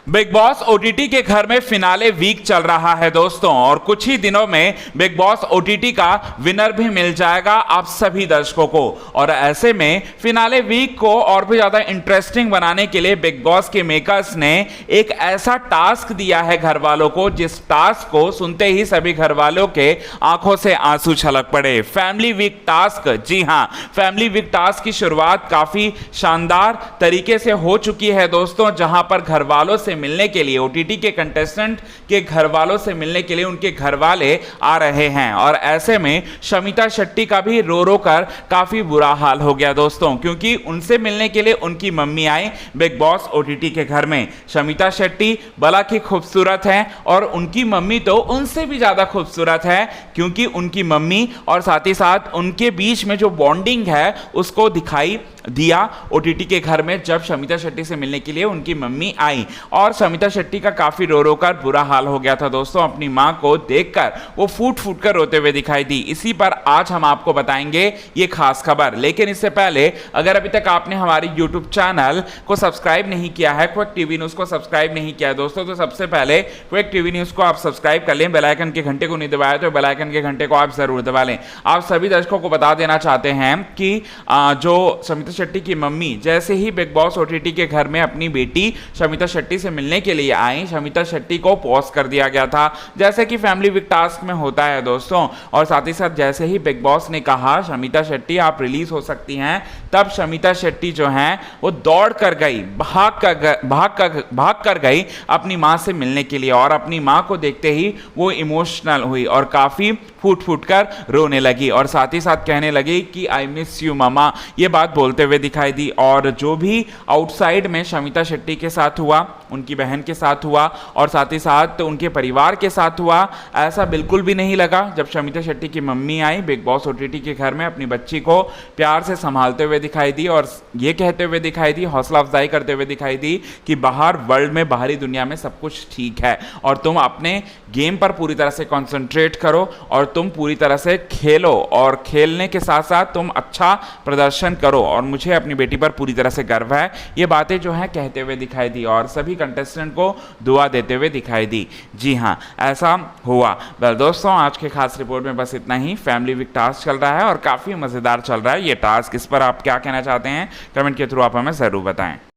Big boss OTT के घर में फिनाले वीक चल रहा है दोस्तों, और कुछ ही दिनों में बिग बॉस ओटीटी का विनर भी मिल जाएगा आप सभी दर्शकों को। और ऐसे में फिनाले वीक को और भी ज्यादा इंटरेस्टिंग बनाने के लिए बिग बॉस के मेकर्स ने एक ऐसा टास्क दिया है घर वालों को, जिस टास्क को सुनते ही सभी घर वालों के आंखों से आंसू छलक पड़े। फैमिली वीक टास्क, जी हां, फैमिली वीक टास्क की शुरुआत काफी शानदार तरीके से हो चुकी है दोस्तों, जहां पर घर वालों से मिलने के लिए, ओटीटी के कंटेस्टेंट के घर वालों से मिलने के लिए उनके घर वाले आ रहे हैं। और ऐसे में शमिता शेट्टी का भी रो रो कर काफी बुरा हाल हो गया दोस्तों, क्योंकि उनसे मिलने के लिए उनकी मम्मी आई बिग बॉस ओटीटी के घर में। शमिता शेट्टी भला की खूबसूरत हैं और उनकी मम्मी तो उनसे भी ज्यादा खूबसूरत है, क्योंकि उनकी मम्मी और साथ ही साथ उनके बीच में जो बॉन्डिंग है उसको दिखाई दिया ओटीटी के घर में, जब शमिता शेट्टी से मिलने के लिए उनकी मम्मी आई। और शमिता शेट्टी का काफी रो रो कर बुरा हाल हो गया था दोस्तों, अपनी मां को देखकर वो फूट फूट कर रोते हुए दिखाई दी। इसी पर आज हम आपको बताएंगे ये खास खबर। लेकिन इससे पहले अगर अभी तक आपने हमारी यूट्यूब चैनल को सब्सक्राइब नहीं किया है, क्विक टीवी न्यूज को सब्सक्राइब नहीं किया है दोस्तों, तो सबसे पहले क्विक टीवी न्यूज को आप सब्सक्राइब कर लें। बेल आइकन के घंटे को नहीं दबाया तो बेल आइकन के घंटे को आप जरूर दबा लें। आप सभी दर्शकों को बता देना चाहते हैं कि जो शमिता शेट्टी की मम्मी जैसे ही बिग बॉस ओटीटी के घर में अपनी बेटी शमिता शेट्टी से मिलने के लिए आई, शमिता शेट्टी को पॉज कर दिया गया था, जैसे कि फैमिली वीक टास्क में होता है दोस्तों। और साथ ही साथ जैसे ही बिग बॉस ने कहा शमिता शेट्टी आप रिलीज हो सकती हैं, तब शमिता शेट्टी जो हैं वो दौड़ कर गई, भाग कर गई अपनी मां से मिलने के लिए। और अपनी मां को देखते ही वो इमोशनल हुई और काफी फूट फूट कर रोने लगी, और साथ ही साथ कहने लगी कि आई मिस यू मामा, ये बात बोलते हुए दिखाई दी। और जो भी आउटसाइड में शमिता शेट्टी के साथ हुआ, उनकी बहन के साथ हुआ और साथ ही साथ उनके परिवार के साथ हुआ, ऐसा बिल्कुल भी नहीं लगा जब शमिता शेट्टी की मम्मी आई बिग बॉस ओटीटी के घर में, अपनी बच्ची को प्यार से संभालते हुए दिखाई दी और ये कहते हुए दिखाई दी, हौसला अफजाई करते हुए दिखाई दी कि बाहर वर्ल्ड में, बाहरी दुनिया में सब कुछ ठीक है और तुम अपने गेम पर पूरी तरह से कॉन्सेंट्रेट करो और तुम पूरी तरह से खेलो, और खेलने के साथ साथ तुम अच्छा प्रदर्शन करो, और मुझे अपनी बेटी पर पूरी तरह से गर्व है। ये बातें जो है कहते हुए दिखाई दी और सभी कंटेस्टेंट को दुआ देते हुए दिखाई दी। जी हाँ, ऐसा हुआ। वेल दोस्तों, आज के खास रिपोर्ट में बस इतना ही। फैमिली वीक टास्क चल रहा है और काफ़ी मज़ेदार चल रहा है ये टास्क। इस पर आप क्या कहना चाहते हैं, कमेंट के थ्रू आप हमें ज़रूर बताएं।